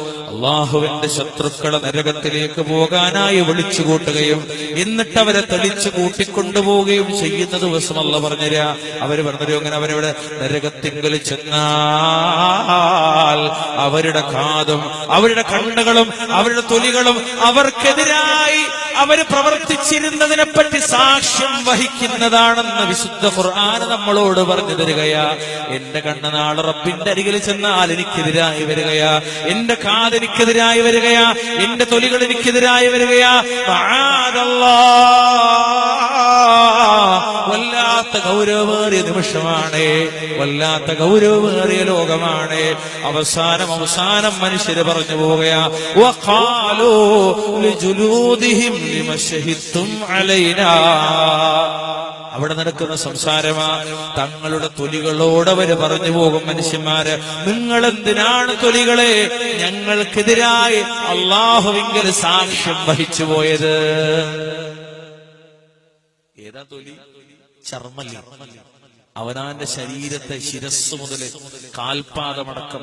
അള്ളാഹുവിന്റെ ശത്രുക്കളെ നരകത്തിലേക്ക് പോകാനായി വിളിച്ചുകൂട്ടുകയും എന്നിട്ട് അവരെ തെളിച്ചു കൂട്ടിക്കൊണ്ടുപോവുകയും ചെയ്യുന്ന ദിവസം അല്ലാഹു പറഞ്ഞുതരാ. അവര് പറഞ്ഞു അങ്ങനെ അവരവിടെ നരകത്തിങ്കൽ ചെന്നാൽ അവരുടെ കാതും അവരുടെ കണ്ണുകളും അവരുടെ തൊലികളും അവർക്കെതിരായി അവര് പ്രവർത്തിച്ചിരുന്നതിനെ പറ്റി സാക്ഷ്യം വഹിക്കുന്നതാണെന്ന് വിശുദ്ധ ഖുർആൻ നമ്മളോട് പറഞ്ഞു തരികയാ. എന്റെ കണ്ണ് നാളെ റബ്ബിന്റെ അരികിൽ ചെന്നാൽ എനിക്കെതിരായി വരികയാ, എന്റെ കാത് എനിക്കെതിരായി വരികയാ, എന്റെ തൊലികൾ എനിക്കെതിരായി വരികയാ. വല്ലാത്ത ഗൗരവമേറിയ നിമിഷമാണ്, വല്ലാത്ത ഗൗരവമേറിയ ലോകമാണ്. അവസാനം മനുഷ്യര് പറഞ്ഞു പോവുകയാ, വഖാലൂ ലിജുലൂദിഹിം ലിമ ശഹിദ്തും അലൈനാ. അവിടെ നടക്കുന്ന സംസാരമാ. തങ്ങളുടെ തൊലികളോട് അവര് പറഞ്ഞു പോകും മനുഷ്യന്മാര്, നിങ്ങൾ എന്തിനാണ് തൊലികളെ ഞങ്ങൾക്കെതിരായി അള്ളാഹുവിങ്കൽ സാക്ഷ്യം വഹിച്ചു പോയത്? ഏതാ തൊലി? ചർമ്മല്ല. അവനാന്റെ ശരീരത്തെ ശിരസ് മുതൽ കാൽപാദമടക്കം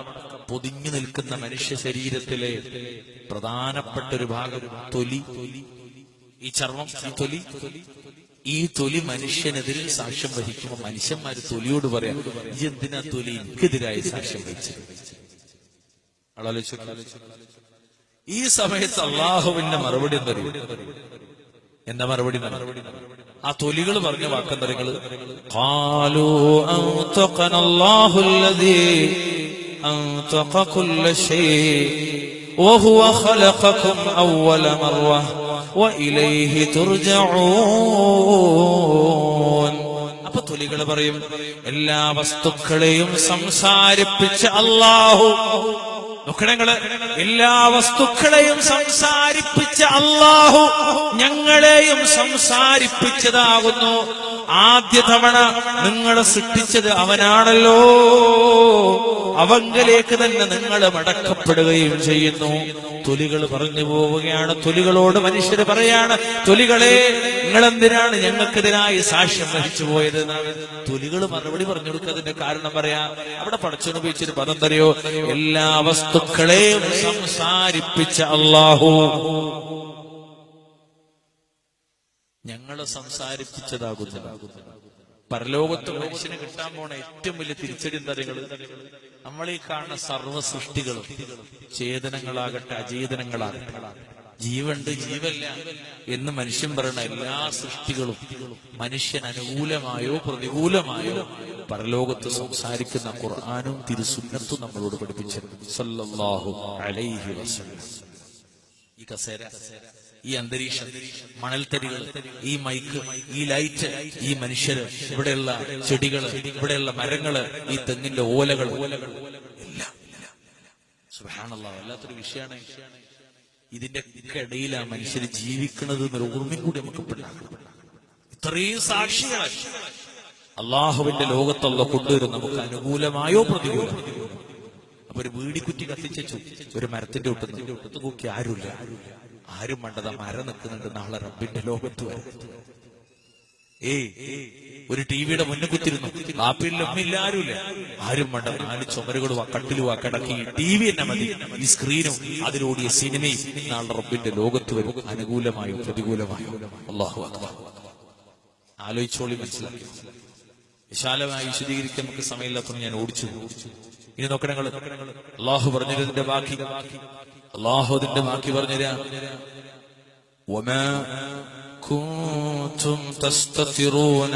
പൊതിഞ്ഞു നിൽക്കുന്ന മനുഷ്യ ശരീരത്തിലെ പ്രധാനപ്പെട്ട ഒരു ഭാഗം തൊലി. ഈ ചർമ്മം, ഈ തൊലി മനുഷ്യനെതിരിൽ സാക്ഷ്യം വഹിക്കുമ്പോൾ മനുഷ്യന്മാര് തൊലിയോട് പറയാം, ഈ എന്തിനാ തൊലി എനിക്കെതിരായി സാക്ഷ്യം വഹിച്ചത്? ഈ സമയത്ത് അള്ളാഹുവിന്റെ മറുപടി എന്താ മറുപടി? ആ തൊലികൾ പറഞ്ഞ വാക്കെന്തരങ്ങള്, ഖാലൂ അൻതഖനല്ലാഹുല്ലദീ അൻതഖ കുല്ല ശൈഇ വഹുവ ഖലഖകും അവ്വല മർറ വഇലൈഹി തുർജഊൻ. അപ്പൊ തൊലികൾ പറയും, എല്ലാ വസ്തുക്കളെയും സംസാരിപ്പിച്ച അല്ലാഹു, നോക്കണങ്ങള്, എല്ലാ വസ്തുക്കളെയും സംസാരിപ്പിച്ച അല്ലാഹു ഞങ്ങളെയും സംസാരിപ്പിച്ചതാകുന്നു. ആദ്യ തവണ നിങ്ങളെ സൃഷ്ടിച്ചത് അവനാണല്ലോ, അവങ്കലേക്ക് തന്നെ നിങ്ങൾ മടക്കപ്പെടുകയും ചെയ്യുന്നു. തൊലികൾ പറഞ്ഞു പോവുകയാണ്. തൊലികളോട് മനുഷ്യര് പറയാണ്, തൊലികളെ നിങ്ങളെന്തിനാണ് ഞങ്ങൾക്കെതിരായി സാക്ഷ്യം വഹിച്ചു പോയത് എന്നാണ്. തൊലികൾ മറുപടി പറഞ്ഞു കൊടുക്കുന്നതിന്റെ കാരണം പറയാ. അവിടെ പടച്ചോൻ ഉപയോഗിച്ചൊരു പദം തരയോ, എല്ലാ വസ്തുക്കളെയും സംസാരിപ്പിച്ച അല്ലാഹു ഞങ്ങളെ സംസാരിപ്പിച്ചതാകുന്നു. പരലോകത്ത് മനുഷ്യന് കിട്ടാൻ പോണ ഏറ്റവും വലിയ തിരിച്ചടി എന്തറികള്, നമ്മൾ ഈ കാണുന്ന സർവ്വ സൃഷ്ടികളും, ചേതനങ്ങളാകട്ടെ അചേതനങ്ങളാകട്ടെ, ജീവണ്ട് ജീവല്ല എന്ന് മനുഷ്യൻ പറയുന്ന എല്ലാ സൃഷ്ടികളും മനുഷ്യൻ അനുകൂലമായോ പ്രതികൂലമായോ പരലോകത്ത് സംസാരിക്കുന്ന ഖുർആനും തിരുസുന്നത്തും നമ്മളോട് പഠിപ്പിച്ചിട്ടുണ്ട് സല്ലല്ലാഹു അലൈഹി വസല്ലം. ഈ കസേര, ഈ അന്തരീക്ഷം, മണൽത്തരികൾ, ഈ മൈക്ക്, ഈ ലൈറ്റ്, ഈ മനുഷ്യര്, ഇവിടെയുള്ള ചെടികള്, ഇവിടെയുള്ള മരങ്ങള്, ഈ തെങ്ങിന്റെ ഓലകൾ എല്ലാം സുബ്ഹാനല്ലാഹ് വല്ലാത്തൊരു വിഷയമാണ്. ഇതിന്റെ ഇടയിലാണ് മനുഷ്യര് ജീവിക്കുന്നത് എന്നൊരു ഓർമ്മയും കൂടി നമുക്ക് ഉണ്ടാക്കണം. ഇത്രയും സാക്ഷികൾ അള്ളാഹുവിന്റെ ലോകത്തുള്ള കൊണ്ടുവരും, നമുക്ക് അനുകൂലമായോ പ്രതികൂലമായോ. അപ്പൊ ഒരു വീടിക്കുറ്റി കത്തിച്ചു ഒരു മരത്തിന്റെ ഒട്ടുന്ന നോക്കി ആരുമില്ല, ആരും വേണ്ടത് മരം നിൽക്കുന്നുണ്ട്, നാളെ റബ്ബിന്റെ ലോകത്ത് വരും. ഒരു ടിവിയുടെ മുന്നിൽ കുത്തിരുന്നു, കാപ്പിയിൽ ഒന്നുമില്ല, ആരുമില്ല, ആരും വേണ്ട, 4 ചുമരുകളും കട്ടിലും കിടക്കി ടിവി തന്നെ മതി, ഈ സ്ക്രീനും അതിലൂടിയ സിനിമയും നാളെ റബ്ബിന്റെ ലോകത്ത് വരും, അനുകൂലമായോ പ്രതികൂലമായോ. അല്ലാഹു അക്ബർ. ആലോചിച്ചോളി, മനസ്സിലാക്കി. വിശാലമായി വിശദീകരിക്കാൻ നമുക്ക് സമയമില്ലാത്തതുകൊണ്ട് ഞാൻ ഓടിച്ചു. ഇനി നോക്കണം, അള്ളാഹു പറഞ്ഞതിന്റെ ബാക്കി, അള്ളാഹു അതിന്റെ ബാക്കി പറഞ്ഞുതരാ. വമാ കുൻതും തസ്തതിറൂന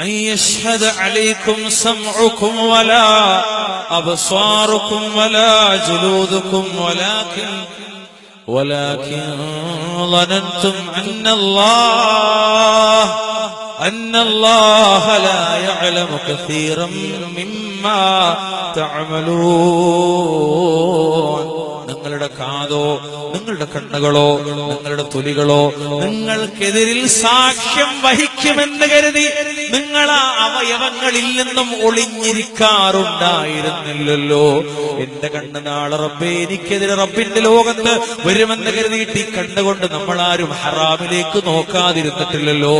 അൻ യശ്ഹദ അലൈക്കും സമഉകും വലാ അബ്സാറുകും വലാ ജുലൂദുകും വലാകിൻ ظننتم أن الله لا يعلم كثيرا مما تعملون. നിങ്ങളുടെ കാതോ നിങ്ങളുടെ കണ്ണുകളോ നിങ്ങളുടെ തൊലികളോ നിങ്ങൾക്കെതിരിൽ സാക്ഷ്യം വഹിക്കുമെന്ന് കരുതി നിങ്ങൾ ആ അവയവങ്ങളിൽ നിന്നും ഒളിഞ്ഞിരിക്കാറുണ്ടായിരുന്നില്ലല്ലോ. എന്റെ കണ്ണ് നാളെ റബ്ബേ എനിക്കെതിരെ റബ്ബിന്റെ ലോകത്ത് വരുമെന്ന് കരുതിയിട്ട് ഈ കണ്ണുകൊണ്ട് നമ്മൾ ആരും ഹറാമിലേക്ക് നോക്കാതിരുന്നിട്ടില്ലല്ലോ.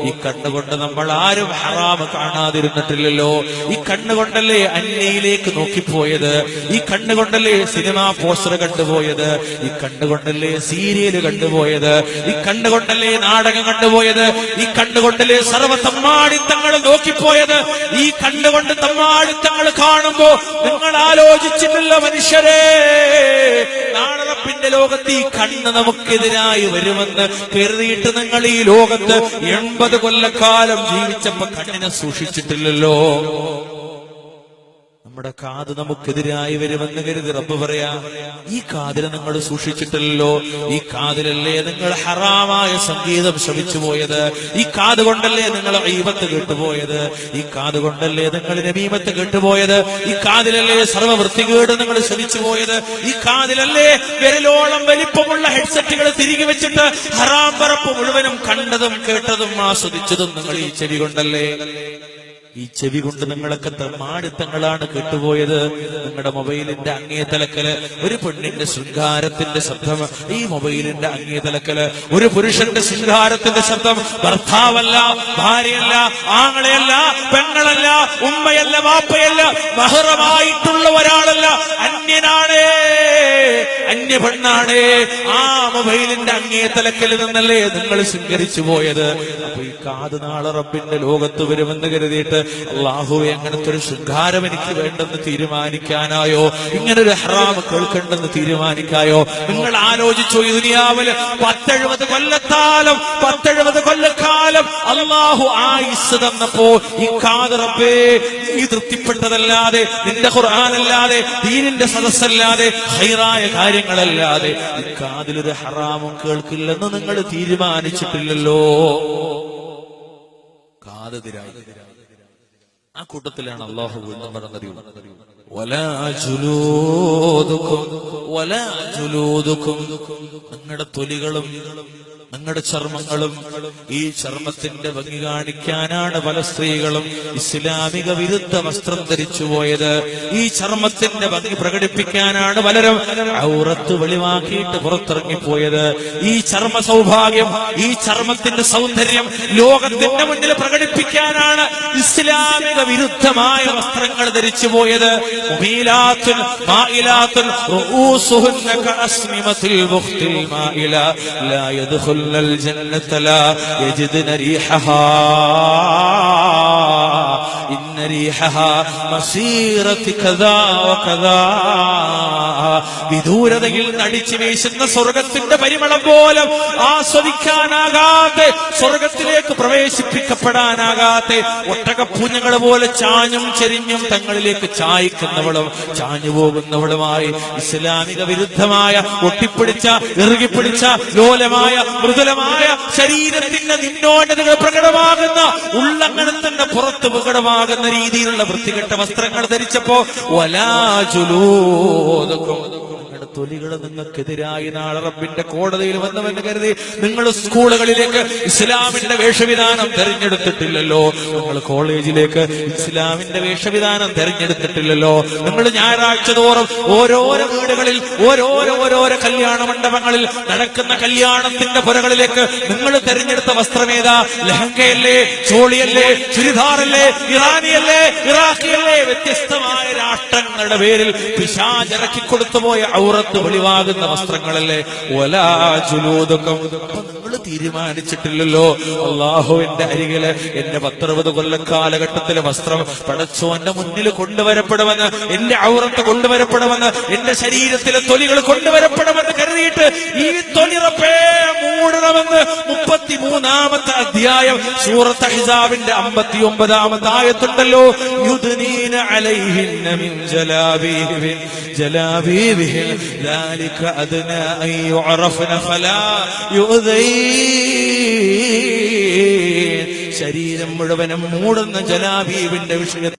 ഈ കണ്ണുകൊണ്ട് നമ്മൾ ആരും ഹറാം കാണാതിരുന്നിട്ടില്ലല്ലോ. ഈ കണ്ണുകൊണ്ടല്ലേ അന്യയിലേക്ക് നോക്കിപ്പോയത്, ഈ കണ്ണുകൊണ്ടല്ലേ സിനിമാ പോസ്റ്റർ കണ്ടുപോയത്, ഈ കണ്ണുകൊണ്ടല്ലേ സീരിയല് കണ്ടുപോയത്, ഈ കണ്ണുകൊണ്ടല്ലേ നാടകം കണ്ടുപോയത്, ഈ കണ്ണുകൊണ്ടല്ലേ സർവ്വ തമ്മാടിത്തങ്ങൾ നോക്കിപ്പോയത്. ഈ കണ്ണുകൊണ്ട് തമ്മാടിത്തങ്ങൾ കാണുമ്പോ നിങ്ങൾ ആലോചിച്ചിട്ടില്ല മനുഷ്യരെ, നാളെ റബ്ബിന്റെ ലോകത്ത് ഈ കണ്ണ് നമുക്കെതിരായി വരുമെന്ന് കരുതിയിട്ട് നിങ്ങൾ ഈ ലോകത്ത് 80 കൊല്ലക്കാലം ജീവിച്ചപ്പോ കണ്ണിനെ സൂക്ഷിച്ചിട്ടില്ലല്ലോ. നമ്മുടെ കാത് നമുക്കെതിരായി വരുമെന്ന് കരുതി റബ്ബ് പറയാ, ഈ കാതിനെ നിങ്ങൾ സൂക്ഷിച്ചിട്ടില്ലല്ലോ. ഈ കാതിലല്ലേ നിങ്ങൾ ഹറാമായ സംഗീതം ശ്രമിച്ചു പോയത്, ഈ കാത് കൊണ്ടല്ലേ നിങ്ങൾ ഗീബത്ത് കേട്ടുപോയത്, ഈ കാത് കൊണ്ടല്ലേ നിങ്ങൾ നമീമത്ത് കേട്ടുപോയത്, ഈ കാതിലല്ലേ സർവ്വവൃത്തികേട് നിങ്ങൾ ശ്രമിച്ചു പോയത്, ഈ കാതിലല്ലേ വിരലോളം വലിപ്പമുള്ള ഹെഡ്സെറ്റുകൾ തിരികെ വെച്ചിട്ട് ഹറാം പറപ്പ് മുഴുവനും കണ്ടതും കേട്ടതും ആസ്വദിച്ചതും നിങ്ങൾ ഈ ചെവി കൊണ്ടല്ലേ. ഈ ചെവി കൊണ്ട് നിങ്ങളൊക്കെ തമ്മാടിത്തങ്ങളാണ് കേട്ടുപോയത്. നിങ്ങളുടെ മൊബൈലിന്റെ അങ്ങേ തലക്കല് ഒരു പെണ്ണിന്റെ ശൃംഗാരത്തിന്റെ ശബ്ദം, ഈ മൊബൈലിന്റെ അങ്ങേ തലക്കല് ഒരു പുരുഷന്റെ ശൃംഗാരത്തിന്റെ ശബ്ദം. ഭർത്താവല്ല, ഭാര്യയല്ല, ആങ്ങളെയല്ല, പെങ്ങളല്ല, ഉമ്മയല്ല, വാപ്പയല്ല, മഹറമായിട്ടുള്ള ഒരാളല്ല, അന്യനാണേ, അന്യ പെണ്ണാണേ. ആ മൊബൈലിന്റെ അങ്ങേ തലക്കൽ നിന്നല്ലേ നിങ്ങൾ ശൃംഗരിച്ചു പോയത്. അപ്പൊ ഈ കാത് നാളെ റബ്ബിന്റെ ലോകത്ത് വരുമെന്ന് കരുതിയിട്ട് അല്ലാഹുവേ അങ്ങനത്തെ ഒരു ശൃംഗാരം എനിക്ക് വേണ്ടെന്ന് തീരുമാനിക്കാനായോ, ഇങ്ങനൊരു ഹറാം കേൾക്കണ്ടെന്ന് തീരുമാനിക്കായോ? നിങ്ങൾ ആലോചിച്ചോ, ഈ ദുനിയാവില് 70 കൊല്ലക്കാലം അല്ലാഹു ആയുസ് തന്നപ്പോ ഈ കാത് റബ്ബേ ഈ തൃപ്തിപ്പെട്ടതല്ലാതെ, നിന്റെ ഖുർആനല്ലാതെ, ദീനിന്റെ സദസ്സല്ലാതെ, ഖൈറായ കാര്യങ്ങളല്ലാതെ ഈ കാതിലൊരു ഹറാമും കേൾക്കില്ലെന്ന് നിങ്ങൾ തീരുമാനിച്ചിട്ടില്ലല്ലോ. കാതെതിരായി ആ കൂട്ടത്തിലാണ് അല്ലാഹു വീണ്ടും പറഞ്ഞത്, നിങ്ങളുടെ തൊലികളും നിങ്ങളുടെ ചർമ്മങ്ങളും. ഈ ചർമ്മത്തിന്റെ ഭംഗി കാണിക്കാനാണ് പല സ്ത്രീകളും ഇസ്ലാമിക വിരുദ്ധ വസ്ത്രം ധരിച്ചു പോയത്. ഈ ചർമ്മത്തിന്റെ ഭംഗി പ്രകടിപ്പിക്കാനാണ് പലരും ഔറത്ത് വെളിവാക്കിയിട്ട് പുറത്തിറങ്ങിപ്പോയത്. ഈ ചർമ്മ സൗഭാഗ്യം, ഈ ചർമ്മത്തിന്റെ സൗന്ദര്യം ലോകത്തിന്റെ മുന്നിൽ പ്രകടിപ്പിക്കാനാണ് ഇസ്ലാമിക വിരുദ്ധമായ വസ്ത്രങ്ങൾ ധരിച്ചു പോയത്. الجنة لا يجدن ريحها إن ريحها مسيرة كذا وكذا. വിദൂരതയിൽ നടിച്ചു വീശുന്ന സ്വർഗത്തിന്റെ പരിമളം പോലും ആസ്വദിക്കാനാകാതെ, സ്വർഗത്തിലേക്ക് പ്രവേശിപ്പിക്കപ്പെടാനാകാതെ ഒട്ടകപ്പൂഞ്ഞകൾ പോലെ ചാഞ്ഞും ചെരിഞ്ഞും തങ്ങളിലേക്ക് ചായ്ക്കുന്നവളും ചാഞ്ഞു പോകുന്നവളുമായി ഇസ്ലാമിക വിരുദ്ധമായ ഒട്ടിപ്പിടിച്ച, ഇറുകിപ്പിടിച്ച, ലോലമായ, മൃദുലമായ ശരീരത്തിന്റെ നിന്നോന്നതകൾ പ്രകടമാകുന്ന, ഉള്ളങ്ങണത്തിന്റെ പുറത്ത് പ്രകടമാകുന്ന രീതിയിലുള്ള വൃത്തികെട്ട വസ്ത്രങ്ങൾ ധരിച്ചപ്പോ വലാജുലൂദുക്കും, തൊലികൾ നിങ്ങൾക്കെതിരായി നാളെ റബ്ബിന്റെ കോടതിയിൽ വന്നവെന്ന് കരുതി നിങ്ങൾ സ്കൂളുകളിലേക്ക് ഇസ്ലാമിന്റെ വേഷവിധാനം തെരഞ്ഞെടുത്തിട്ടില്ലല്ലോ. നിങ്ങൾ കോളേജിലേക്ക് ഇസ്ലാമിന്റെ വേഷവിധാനം തെരഞ്ഞെടുത്തിട്ടില്ലല്ലോ. നിങ്ങൾ ഞായറാഴ്ച തോറും ഓരോരോ വീടുകളിൽ ഓരോരോ കല്യാണ മണ്ഡപങ്ങളിൽ നടക്കുന്ന കല്യാണത്തിന്റെ പുരകളിലേക്ക് നിങ്ങൾ തെരഞ്ഞെടുത്ത വസ്ത്രമേതാ? ലഹങ്കയല്ലേ, ചോളിയല്ലേ, ചുരിദാറല്ലേ, ഇറാനിയല്ലേ, ഇറാഖിയല്ലേ? വ്യത്യസ്തമായ രാഷ്ട്രങ്ങളുടെ പേരിൽ പിശാചിറക്കി കൊടുത്തുപോയ ഔറത്ത് വെളിവാകുന്ന വസ്ത്രങ്ങളല്ലേ? വലാ ജുലൂദുക്കും. നിങ്ങൾ തീരുമാനിച്ചിട്ടില്ലല്ലോ അല്ലാഹുവിന്റെ അരികില് എന്റെ 10-60 കൊല്ലക്കാലഘട്ടത്തിലെ വസ്ത്രം പടച്ചോന്റെ മുന്നിൽ കൊണ്ടുവരപ്പെടുമെന്ന്, എന്റെ ഔറത്ത് കൊണ്ടുവരപ്പെടുമെന്ന്, എന്റെ ശരീരത്തിലെ തൊലികൾ കൊണ്ടുവരപ്പെടുമെന്ന് കരുതിയിട്ട് ഈ തൊലി റബ്ബേ മൂടണമെന്ന് 33-ാമത്തെ അധ്യായം സൂറത്ത് അഹ്സാബിന്റെ 59-ാമത്തെ ആയത്തുണ്ടല്ലോ. യുദ്നീന അലൈഹിന്ന മിൻ ജലാബീബിഹിൻ ذلك أدنى أن يعرفن فلا يؤذين. ശരീരം മുഴുവനും മൂടുന്ന ജലാബീബിന്റെ വിഷയത്തിൽ